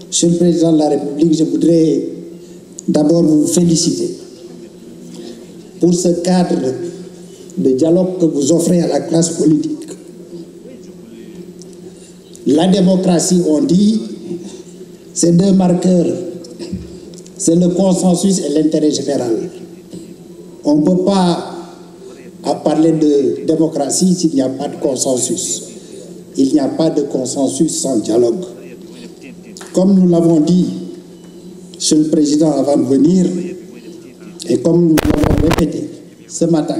Monsieur le Président de la République, je voudrais d'abord vous féliciter pour ce cadre de dialogue que vous offrez à la classe politique. La démocratie, on dit, c'est deux marqueurs, c'est le consensus et l'intérêt général. On ne peut pas parler de démocratie s'il n'y a pas de consensus. Il n'y a pas de consensus sans dialogue. Comme nous l'avons dit, Monsieur le Président, avant de venir, et comme nous l'avons répété ce matin,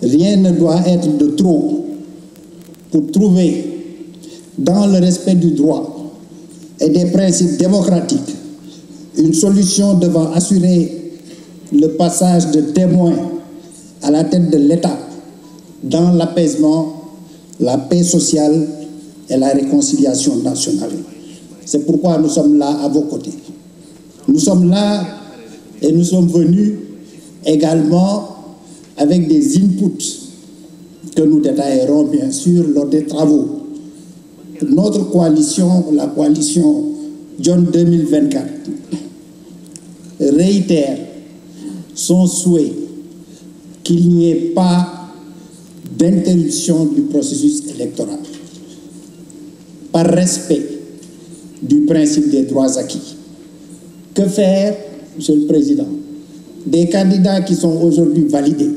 rien ne doit être de trop pour trouver, dans le respect du droit et des principes démocratiques, une solution devant assurer le passage de témoins à la tête de l'État dans l'apaisement, la paix sociale et la réconciliation nationale. C'est pourquoi nous sommes là à vos côtés. Nous sommes là et nous sommes venus également avec des inputs que nous détaillerons bien sûr lors des travaux. Notre coalition, la coalition John 2024, réitère son souhait qu'il n'y ait pas d'interruption du processus électoral, par respect du principe des droits acquis. Que faire, Monsieur le Président, des candidats qui sont aujourd'hui validés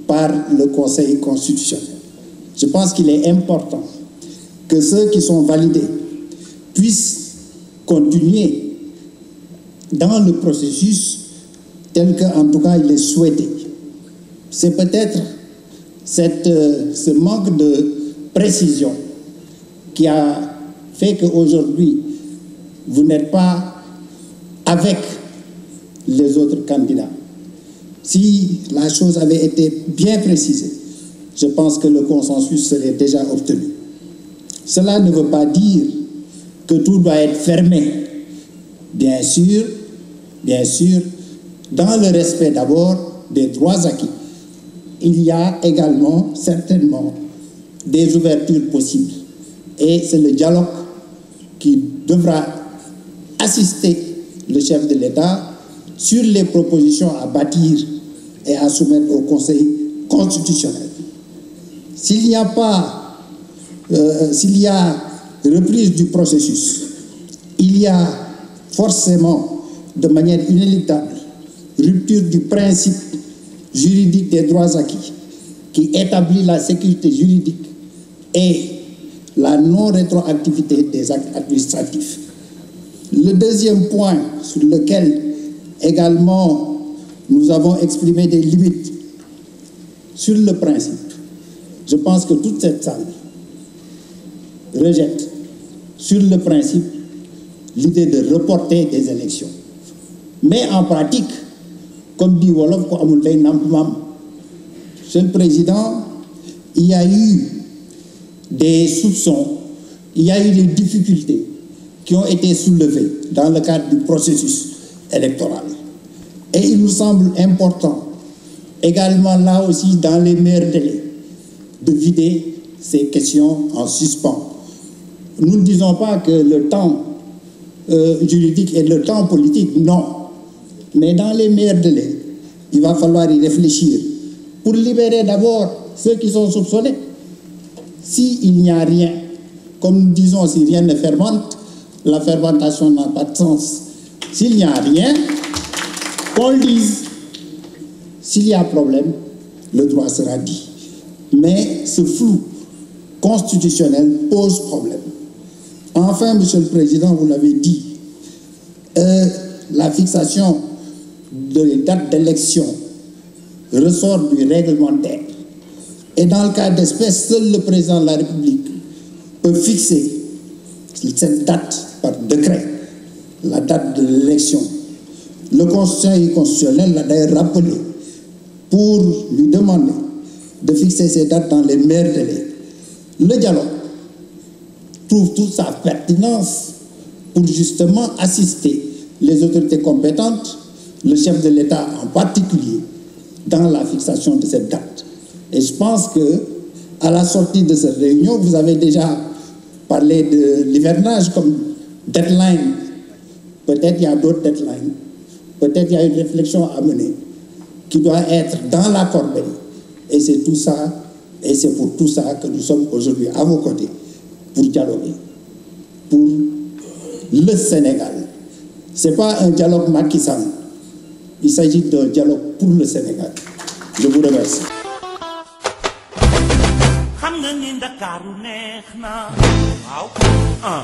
par le Conseil constitutionnel? Je pense qu'il est important que ceux qui sont validés puissent continuer dans le processus tel qu'en tout cas il est souhaité. C'est peut-être ce manque de précision qui a fait qu'aujourd'hui vous n'êtes pas avec les autres candidats. Si la chose avait été bien précisée, je pense que le consensus serait déjà obtenu. Cela ne veut pas dire que tout doit être fermé. Bien sûr, dans le respect d'abord des droits acquis. Il y a également, certainement, des ouvertures possibles. Et c'est le dialogue qui devra assister le chef de l'État sur les propositions à bâtir et à soumettre au Conseil constitutionnel. S'il y a reprise du processus, il y a forcément, de manière inéluctable, rupture du principe juridique des droits acquis, qui établit la sécurité juridique et la non-rétroactivité des actes administratifs. Le deuxième point sur lequel également nous avons exprimé des limites, sur le principe, je pense que toute cette salle rejette sur le principe l'idée de reporter des élections. Mais en pratique, comme dit Wolof, Monsieur le Président, il y a eu des soupçons, il y a eu des difficultés qui ont été soulevées dans le cadre du processus électoral. Et il nous semble important, également là aussi dans les meilleurs délais, de vider ces questions en suspens. Nous ne disons pas que le temps juridique et le temps politique, non. Mais dans les meilleurs délais, il va falloir y réfléchir pour libérer d'abord ceux qui sont soupçonnés. S'il n'y a rien, comme nous disons, si rien ne fermente, la fermentation n'a pas de sens. S'il n'y a rien, qu'on le dise. S'il y a problème, le droit sera dit. Mais ce flou constitutionnel pose problème. Enfin, Monsieur le Président, vous l'avez dit, la fixation des dates d'élection ressort du réglementaire. Et dans le cas d'espèce, seul le Président de la République peut fixer cette date par décret, la date de l'élection. Le Conseil constitutionnel l'a d'ailleurs rappelé pour lui demander de fixer ces dates dans les meilleurs délais. Le dialogue trouve toute sa pertinence pour justement assister les autorités compétentes, le chef de l'État en particulier, dans la fixation de cette date. Et je pense que à la sortie de cette réunion, vous avez déjà parlé de l'hivernage comme deadline. Peut-être il y a d'autres deadlines. Peut-être il y a une réflexion à mener qui doit être dans la corbeille. Et c'est tout ça, et c'est pour tout ça que nous sommes aujourd'hui à vos côtés pour dialoguer, pour le Sénégal. Ce n'est pas un dialogue Macky Sall. Il s'agit d'un dialogue pour le Sénégal. Je vous remercie. xam nga ni Ndakaaru neex na waaw